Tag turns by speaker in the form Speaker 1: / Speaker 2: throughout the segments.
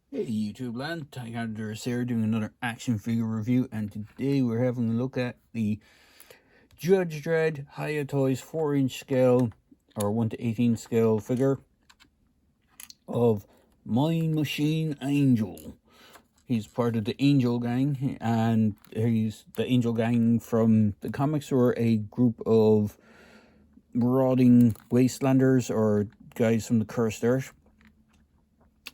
Speaker 1: Hey YouTube land, Tycondrius here doing another action figure review, and today we're having a look at the Judge Dredd Hiya Toys 4-inch scale or 1:18 scale figure of Mind Machine Angel. He's part of the Angel Gang, and he's the Angel Gang from the comics, were a group of marauding wastelanders or guys from the Cursed Earth.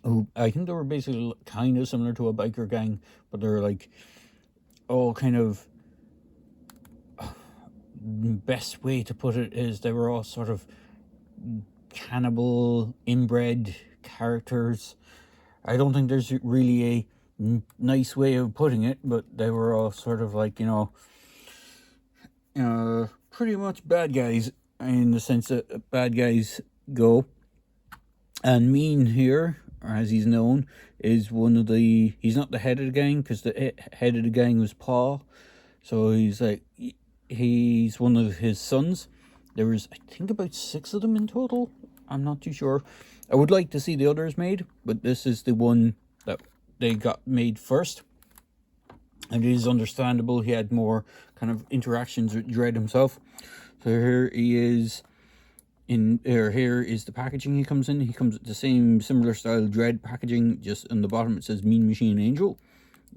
Speaker 1: Who I think they were basically kind of similar to a biker gang, but they're like all kind of, best way to put it is they were all sort of cannibal inbred characters. I don't think there's really a nice way of putting it, but they were all sort of like, pretty much bad guys in the sense that bad guys go. And Mean here, or as he's known, is one of the, he's not the head of the gang, because the head of the gang was Paul. So he's one of his sons. There was, I think, about 6 of them in total. I'm not too sure. I would like to see the others made, but this is the one that they got made first. And it is understandable, he had more kind of interactions with Dredd himself. So here he is. Here is the packaging he comes in. He comes with the same similar style Dredd packaging, just on the bottom it says Mean Machine Angel.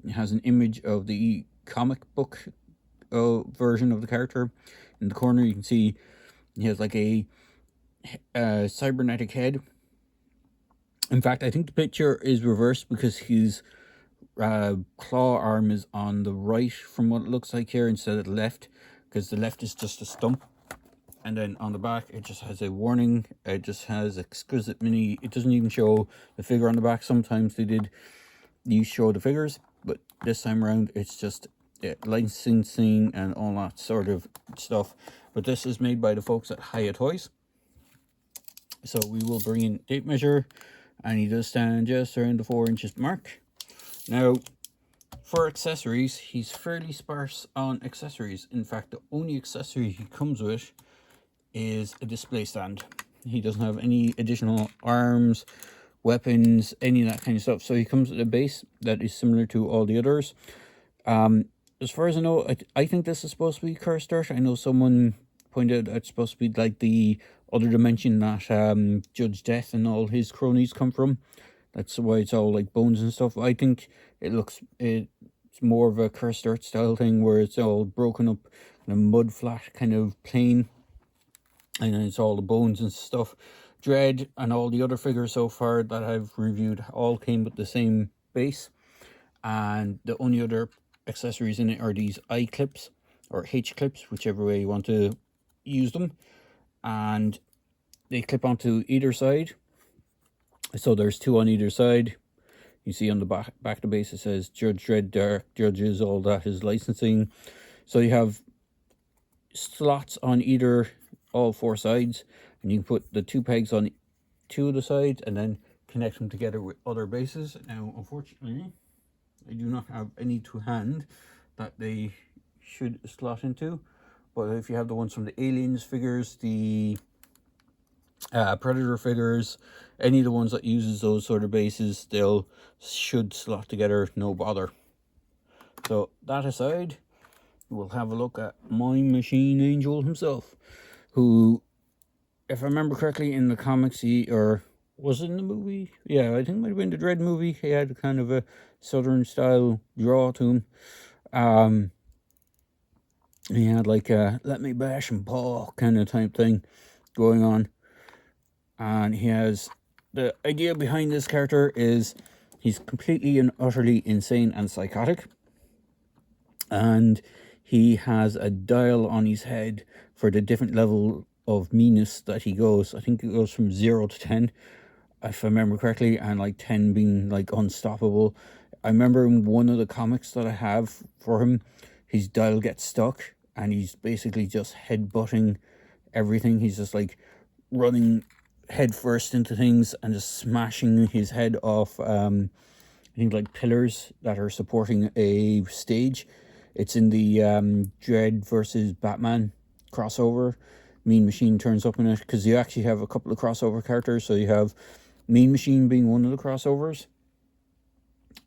Speaker 1: It has an image of the comic book version of the character. In the corner you can see he has like a cybernetic head. In fact, I think the picture is reversed because his claw arm is on the right from what it looks like here instead of the left, because the left is just a stump. And then on the back, it just has a warning. It just has exquisite mini. It doesn't even show the figure on the back. Sometimes they did show the figures, but this time around, it's just licensing and all that sort of stuff. But this is made by the folks at Hiya Toys. So we will bring in tape measure, and he does stand just around the 4 inches mark. Now, for accessories, he's fairly sparse on accessories. In fact, the only accessory he comes with is a display stand. He doesn't have any additional arms, weapons, any of that kind of stuff. So he comes with a base that is similar to all the others. As far as I know, I think this is supposed to be Cursed Earth. I know someone pointed out it's supposed to be like the other dimension that Judge Death and all his cronies come from. That's why it's all like bones and stuff. I think it's more of a Cursed Earth style thing where it's all broken up in a mud flat kind of plain, and then it's all the bones and stuff. Dredd and all the other figures so far that I've reviewed all came with the same base, and the only other accessories in it are these eye clips or H clips, whichever way you want to use them, and they clip onto either side. So there's 2 on either side. You see on the back of the base it says Judge Dredd, Dark Judges, all that is licensing. So you have slots on all 4 sides, and you can put the 2 pegs on 2 of the sides and then connect them together with other bases. Now, unfortunately, I do not have any to hand that they should slot into, but if you have the ones from the Aliens figures, the Predator figures, any of the ones that uses those sort of bases, they'll should slot together, no bother. So that aside, we'll have a look at Mind Machine Angel himself, who, if I remember correctly, in the comics, or was it in the movie? Yeah, I think it might have been the Dredd movie. He had kind of a southern style draw to him. He had like a let me bash and paw kind of type thing going on. And he has, the idea behind this character is he's completely and utterly insane and psychotic. And he has a dial on his head for the different level of meanness that he goes. I think it goes from 0 to 10, if I remember correctly, and like 10 being like unstoppable. I remember in one of the comics that I have for him, his dial gets stuck and he's basically just headbutting everything. He's just like running head first into things and just smashing his head off I think like pillars that are supporting a stage. It's in the Dredd versus Batman crossover. Mean Machine turns up in it, because you actually have a couple of crossover characters. So you have Mean Machine being one of the crossovers,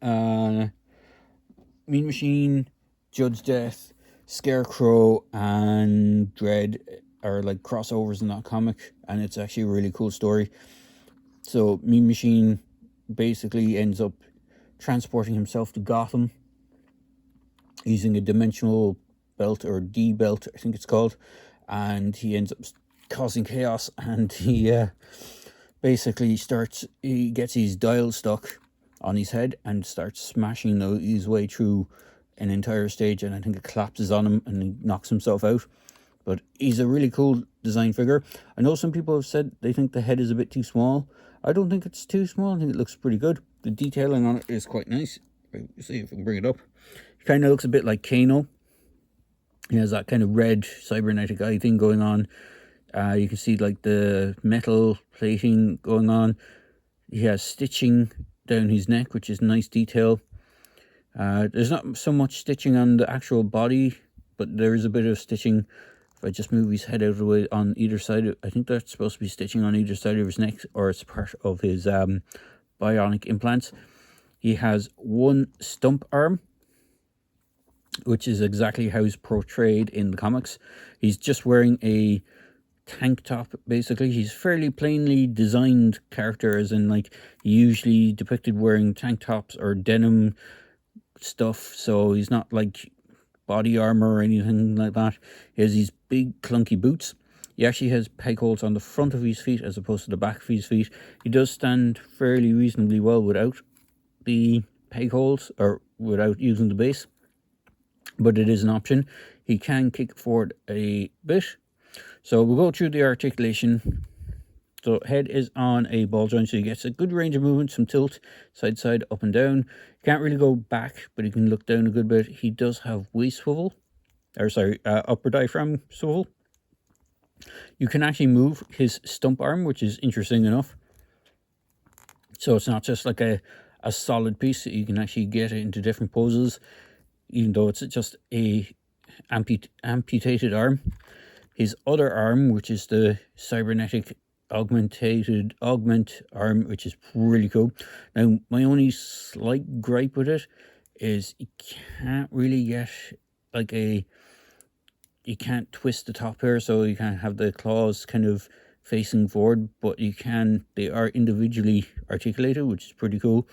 Speaker 1: Mean Machine, Judge Death, Scarecrow, and Dredd are like crossovers in that comic, and it's actually a really cool story. So Mean Machine basically ends up transporting himself to Gotham using a dimensional belt, or D belt, I think it's called, and he ends up causing chaos, and he basically he gets his dial stuck on his head and starts smashing his way through an entire stage, and I think it collapses on him and he knocks himself out. But he's a really cool design figure. I know some people have said they think the head is a bit too small. I don't think it's too small. I think it looks pretty good. The detailing on it is quite nice. Let's see if I can bring it up. He kind of looks a bit like Kano. He has that kind of red cybernetic eye thing going on. You can see like the metal plating going on. He has stitching down his neck, which is nice detail. There's not so much stitching on the actual body, but there is a bit of stitching. If I just move his head out of the way on either side, I think that's supposed to be stitching on either side of his neck, or it's part of his bionic implants. He has one stump arm, which is exactly how he's portrayed in the comics. He's just wearing a tank top, basically. He's fairly plainly designed character, as in like usually depicted wearing tank tops or denim stuff, so he's not like body armor or anything like that. He has these big clunky boots. He actually has peg holes on the front of his feet as opposed to the back of his feet. He does stand fairly reasonably well without the peg holes, or without using the base, but it is an option. He can kick forward a bit. So we'll go through the articulation. So head is on a ball joint, so he gets a good range of movement, some tilt, side to side, up and down. Can't really go back, but he can look down a good bit. He does have waist swivel, upper diaphragm swivel. You can actually move his stump arm, which is interesting enough. So it's not just like a solid piece. You can actually get it into different poses, even though it's just a amputated arm. His other arm, which is the cybernetic augment arm, which is really cool. Now, my only slight gripe with it is you can't really get like you can't twist the top here, so you can't have the claws kind of facing forward, but they are individually articulated, which is pretty cool.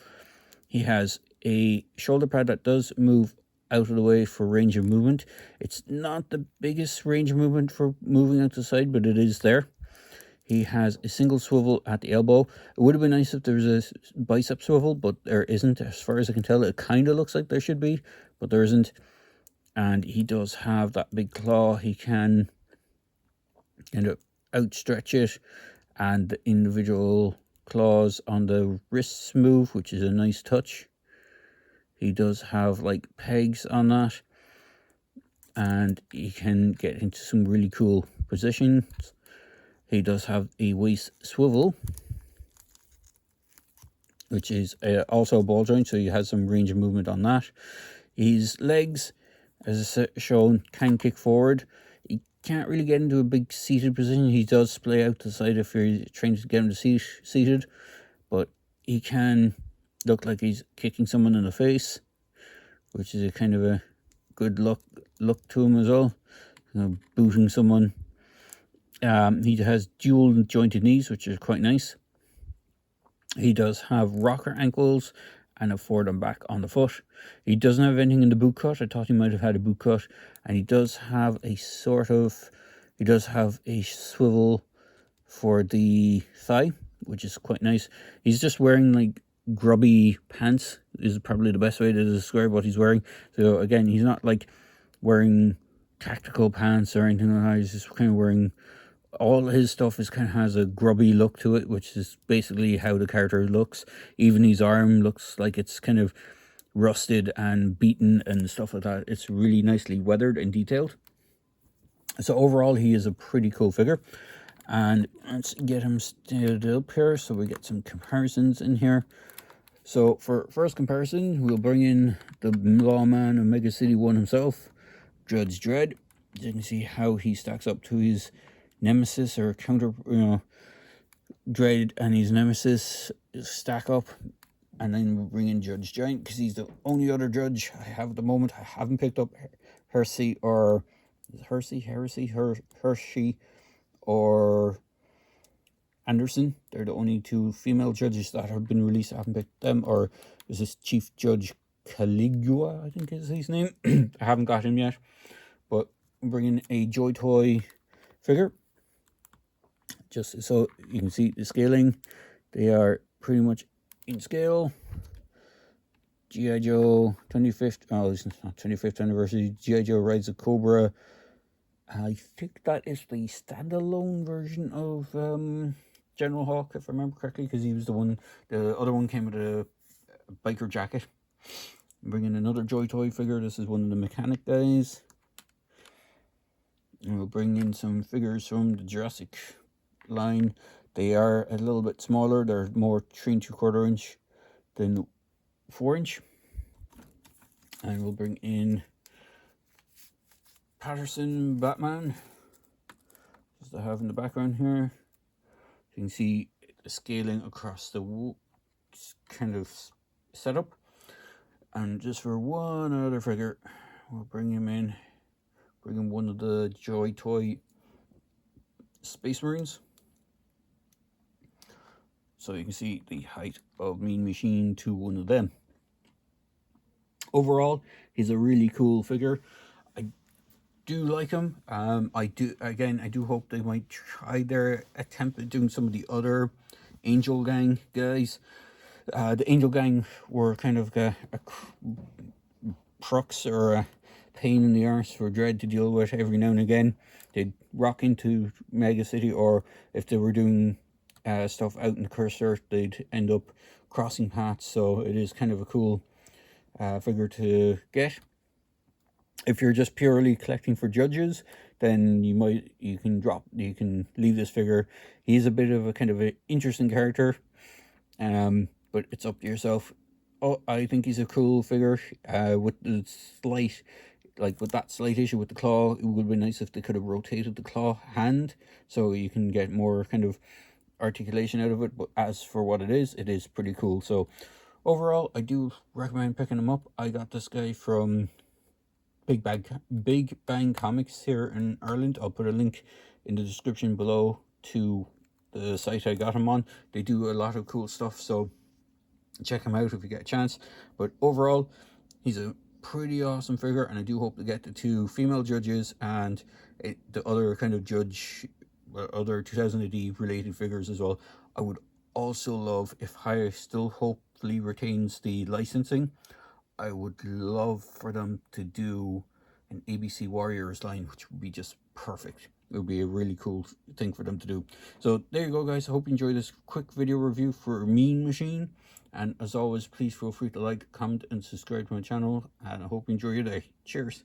Speaker 1: He has a shoulder pad that does move out of the way for range of movement. It's not the biggest range of movement for moving out the side, but it is there. He has a single swivel at the elbow. It would have been nice if there was a bicep swivel, but there isn't. As far as I can tell, it kind of looks like there should be, but there isn't. And he does have that big claw. He can kind of outstretch it, and the individual claws on the wrists move, which is a nice touch. He does have like pegs on that, and he can get into some really cool positions. He does have a waist swivel, which is also a ball joint, so he has some range of movement on that. His legs, as shown, can kick forward. He can't really get into a big seated position. He does splay out to the side if you're trying to get him to seated, but he can look like he's kicking someone in the face, which is a kind of a good look to him as well, booting someone. He has dual jointed knees, which is quite nice. He does have rocker ankles and a forward and back on the foot. He doesn't have anything in the boot cut. I thought he might have had a boot cut. And he does have a swivel for the thigh, which is quite nice. He's just wearing like grubby pants, is probably the best way to describe what he's wearing. So again, he's not like wearing tactical pants or anything like that. He's just kind of wearing, all his stuff has a grubby look to it, which is basically how the character looks. Even his arm looks like it's kind of rusted and beaten and stuff like that. It's really nicely weathered and detailed. So overall, he is a pretty cool figure. And let's get him stood up here so we get some comparisons in here. So for first comparison, we'll bring in the lawman of Mega City 1 himself, Judge Dredd. You can see how he stacks up to his nemesis, or counter, Dredd and his nemesis stack up And then we'll bring in Judge Giant because he's the only other judge I have at the moment. I haven't picked up Hershey or Hershey or Anderson. They're the only two female judges that have been released. I haven't picked them. Or is this Chief Judge Caligula, I think is his name. I haven't got him yet. But I'm bringing a Joy Toy figure. Just so you can see the scaling. They are pretty much in scale. G.I. Joe 25th, oh, it's not 25th anniversary. G.I. Joe Rides a Cobra. I think that is the standalone version of General Hawk, if I remember correctly, because he was the one. The other one came with a biker jacket. I'm bringing another Joy Toy figure. This is one of the mechanic guys. And we'll bring in some figures from the Jurassic line. They are a little bit smaller. They're more 3 3/4 inch than 4 inch. And we'll bring in Patterson Batman, just to have in the background here. You can see the scaling across the kind of setup. And just for one other figure, we'll bring him in. Bring in one of the Joy Toy Space Marines. So you can see the height of Mean Machine to one of them. Overall, he's a really cool figure. I do like him. I do hope they might try their attempt at doing some of the other Angel Gang guys. The Angel Gang were kind of a crux or a pain in the arse for Dredd to deal with every now and again. They'd rock into Mega City, or if they were doing stuff out in the Cursor, they'd end up crossing paths. So it is kind of a cool figure to get. If you're just purely collecting for judges, then you can leave this figure. He's a bit of a kind of an interesting character, but it's up to yourself. Oh, I think he's a cool figure. With the slight, with that slight issue with the claw, it would be nice if they could have rotated the claw hand so you can get more kind of articulation out of it. But as for what it is pretty cool. So overall, I do recommend picking him up. I got this guy from Big Bang Comics here in Ireland. I'll put a link in the description below to the site I got him on. They do a lot of cool stuff, so check him out if you get a chance. But overall, he's a pretty awesome figure, and I do hope to get the 2 female judges and the other kind of other 2000 AD related figures as well. I would also love, if Hiya still hopefully retains the licensing, I would love for them to do an ABC Warriors line, which would be just perfect. It would be a really cool thing for them to do. So there you go, guys. I hope you enjoyed this quick video review for Mean Machine. And as always, please feel free to like, comment, and subscribe to my channel. And I hope you enjoy your day. Cheers.